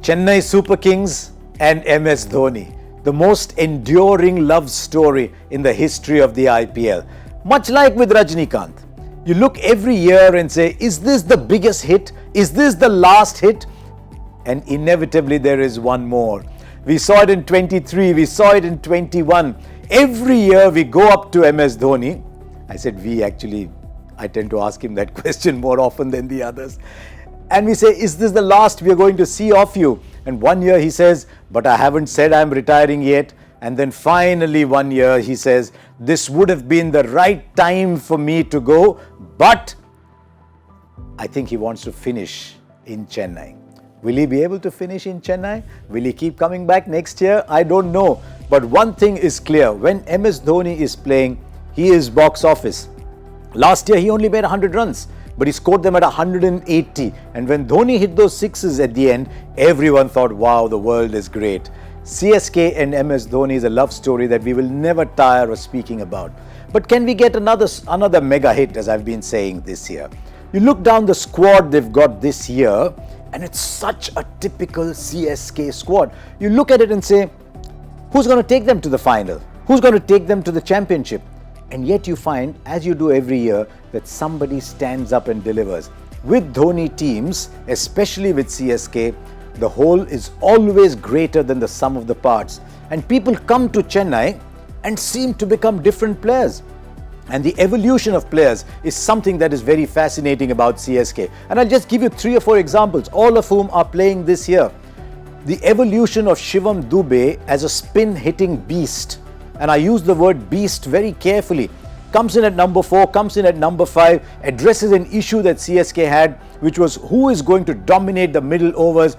Chennai Super Kings and MS Dhoni, the most enduring love story in the history of the IPL. Much like with Rajinikanth, you look every year and say, is this the biggest hit? Is this the last hit? And inevitably there is one more. We saw it in 23, we saw it in 21. Every year we go up to MS Dhoni. I said I tend to ask him that question more often than the others. And we say, is this the last we are going to see of you? And one year he says, but I haven't said I'm retiring yet. And then finally one year he says, this would have been the right time for me to go, but I think he wants to finish in Chennai. Will he be able to finish in Chennai? Will he keep coming back next year? I don't know. But one thing is clear, when MS Dhoni is playing, he is box office. Last year he only made 100 runs. But he scored them at 180. And when Dhoni hit those sixes at the end, everyone thought, wow, the world is great. CSK and MS Dhoni is a love story that we will never tire of speaking about. But can we get another mega hit, as I've been saying this year? You look down the squad they've got this year, and it's such a typical CSK squad. You look at it and say, who's going to take them to the final? Who's going to take them to the championship? And yet you find, as you do every year, that somebody stands up and delivers. With Dhoni teams, especially with CSK, the whole is always greater than the sum of the parts. And people come to Chennai and seem to become different players. And the evolution of players is something that is very fascinating about CSK. And I'll just give you 3 or 4 examples, all of whom are playing this year. The evolution of Shivam Dube as a spin-hitting beast. And I use the word beast very carefully. Comes in at number 4, comes in at number 5, addresses an issue that CSK had, which was who is going to dominate the middle overs.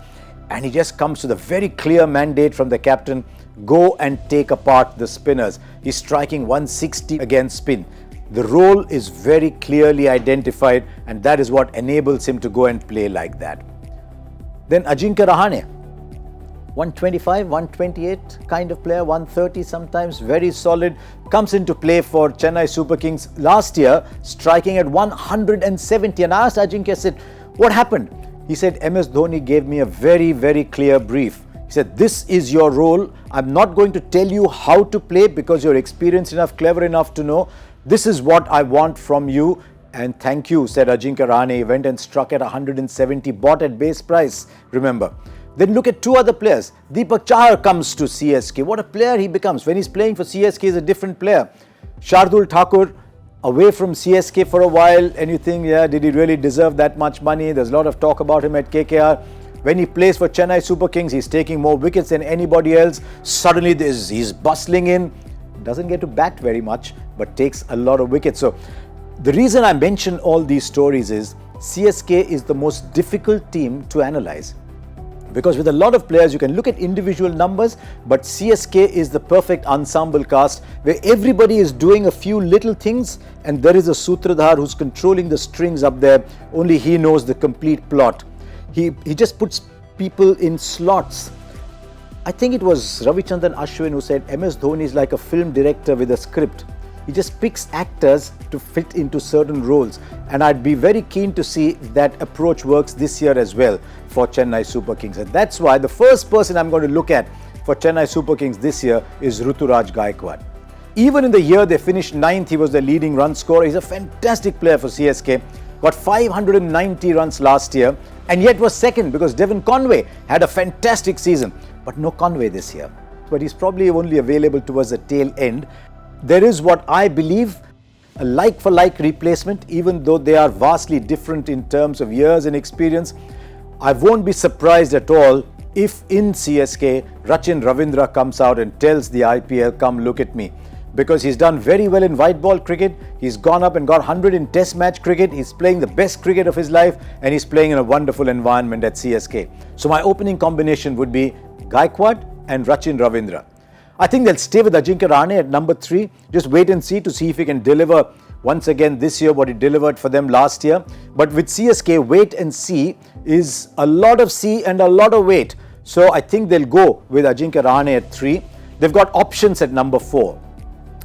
And he just comes with a very clear mandate from the captain, go and take apart the spinners. He's striking 160 against spin. The role is very clearly identified, and that is what enables him to go and play like that. Then Ajinkya Rahane. 125, 128 kind of player, 130 sometimes, very solid, comes into play for Chennai Super Kings last year, striking at 170. And I asked Ajinkya, I said, what happened? He said, MS Dhoni gave me a very, very clear brief. He said, this is your role. I'm not going to tell you how to play because you're experienced enough, clever enough to know. This is what I want from you. And thank you, said Ajinkya Rahane. He went and struck at 170, bought at base price, remember. Then look at 2 other players. Deepak Chahar comes to CSK. What a player he becomes. When he's playing for CSK, he's a different player. Shardul Thakur, away from CSK for a while, and you think, yeah, did he really deserve that much money? There's a lot of talk about him at KKR. When he plays for Chennai Super Kings, he's taking more wickets than anybody else. Suddenly, he's bustling in. Doesn't get to bat very much, but takes a lot of wickets. So, the reason I mention all these stories is CSK is the most difficult team to analyze. Because with a lot of players, you can look at individual numbers, but CSK is the perfect ensemble cast where everybody is doing a few little things and there is a Sutradhar who's controlling the strings up there. Only he knows the complete plot. He just puts people in slots. I think it was Ravichandran Ashwin who said MS Dhoni is like a film director with a script. He just picks actors to fit into certain roles. And I'd be very keen to see if that approach works this year as well for Chennai Super Kings. And that's why the first person I'm going to look at for Chennai Super Kings this year is Ruturaj Gaikwad. Even in the year they finished 9th, he was the leading run scorer. He's a fantastic player for CSK. Got 590 runs last year and yet was second because Devon Conway had a fantastic season. But no Conway this year. But he's probably only available towards the tail end. There is what I believe a like-for-like replacement, even though they are vastly different in terms of years and experience. I won't be surprised at all if in CSK, Rachin Ravindra comes out and tells the IPL, come look at me. Because he's done very well in white ball cricket. He's gone up and got 100 in test match cricket. He's playing the best cricket of his life and he's playing in a wonderful environment at CSK. So my opening combination would be Gaikwad and Rachin Ravindra. I think they'll stay with Ajinkya Rahane at number 3. Just wait and see to see if he can deliver once again this year what he delivered for them last year. But with CSK, wait and see is a lot of see and a lot of wait. So I think they'll go with Ajinkya Rahane at 3. They've got options at number 4.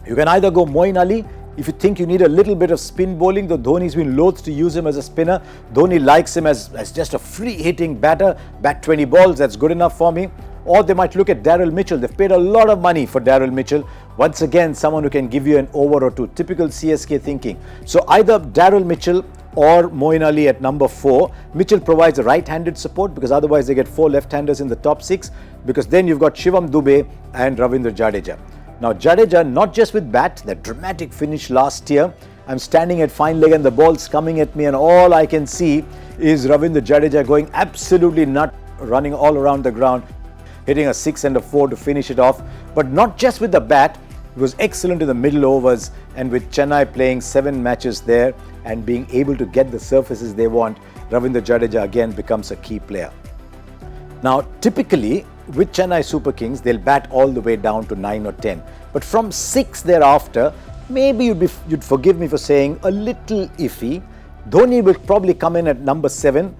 You can either go Moeen Ali. If you think you need a little bit of spin bowling, though Dhoni's been loath to use him as a spinner, Dhoni likes him as just a free-hitting batter. Bat 20 balls, that's good enough for me. Or they might look at Daryl Mitchell. They've paid a lot of money for Daryl Mitchell. Once again, someone who can give you an over or two. Typical CSK thinking. So either Daryl Mitchell or Moeen Ali at number 4. Mitchell provides a right-handed support because otherwise they get 4 left-handers in the top 6, because then you've got Shivam Dube and Ravindra Jadeja. Now Jadeja, not just with bat, that dramatic finish last year. I'm standing at fine leg and the ball's coming at me and all I can see is Ravindra Jadeja going absolutely nuts, running all around the ground, hitting a 6 and a 4 to finish it off. But not just with the bat, he was excellent in the middle overs, and with Chennai playing 7 matches there and being able to get the surfaces they want, Ravindra Jadeja again becomes a key player. Now typically with Chennai Super Kings, they'll bat all the way down to 9 or 10. But from 6 thereafter, maybe you'd forgive me for saying a little iffy. Dhoni will probably come in at number 7.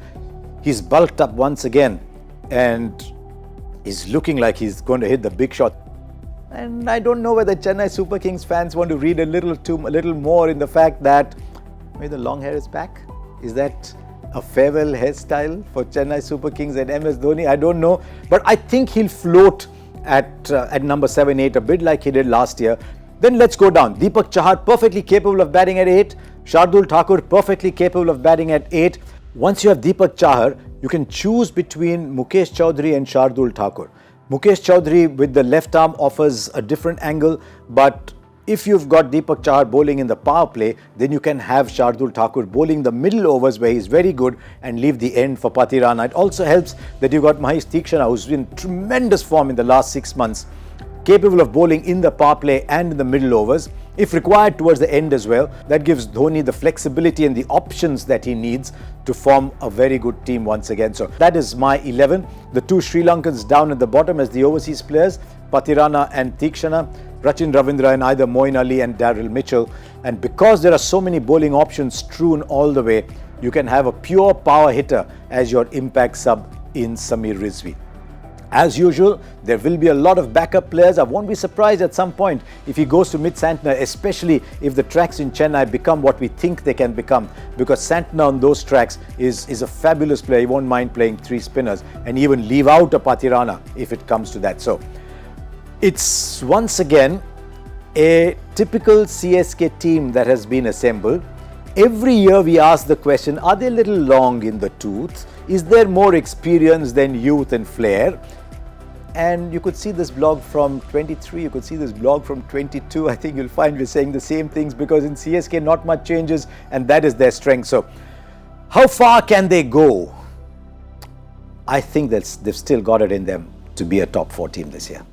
He's bulked up once again and is looking like he's going to hit the big shot. And I don't know whether Chennai Super Kings fans want to read a little more in the fact that maybe the long hair is back. Is that a farewell hairstyle for Chennai Super Kings and MS Dhoni? I don't know, but I think he'll float at number 7, 8 a bit like he did last year. Then let's go down. Deepak Chahar, perfectly capable of batting at 8. Shardul Thakur, perfectly capable of batting at 8. Once you have Deepak Chahar, you can choose between Mukesh Chaudhary and Shardul Thakur. Mukesh Chaudhary with the left arm offers a different angle, but if you've got Deepak Chahar bowling in the power play, then you can have Shardul Thakur bowling the middle overs where he's very good and leave the end for Patirana. It also helps that you've got Mahesh Theekshana, who's been in tremendous form in the last 6 months, capable of bowling in the power play and in the middle overs, if required towards the end as well. That gives Dhoni the flexibility and the options that he needs to form a very good team once again. So that is my 11. The 2 Sri Lankans down at the bottom as the overseas players, Patirana and Theekshana, Rachin, Ravindra and either Moeen Ali and Daryl Mitchell. And because there are so many bowling options strewn all the way, you can have a pure power hitter as your impact sub in Samir Rizvi. As usual, there will be a lot of backup players. I won't be surprised at some point if he goes to mid-Santner, especially if the tracks in Chennai become what we think they can become, because Santner on those tracks is a fabulous player. He won't mind playing 3 spinners and even leave out a Patirana if it comes to that. So it's once again a typical CSK team that has been assembled. Every year we ask the question, are they a little long in the tooth? Is there more experience than youth and flair? And you could see this blog from 23, you could see this blog from 22. I think you'll find we're saying the same things because in CSK not much changes and that is their strength. So how far can they go? I think they've still got it in them to be a top 4 team this year.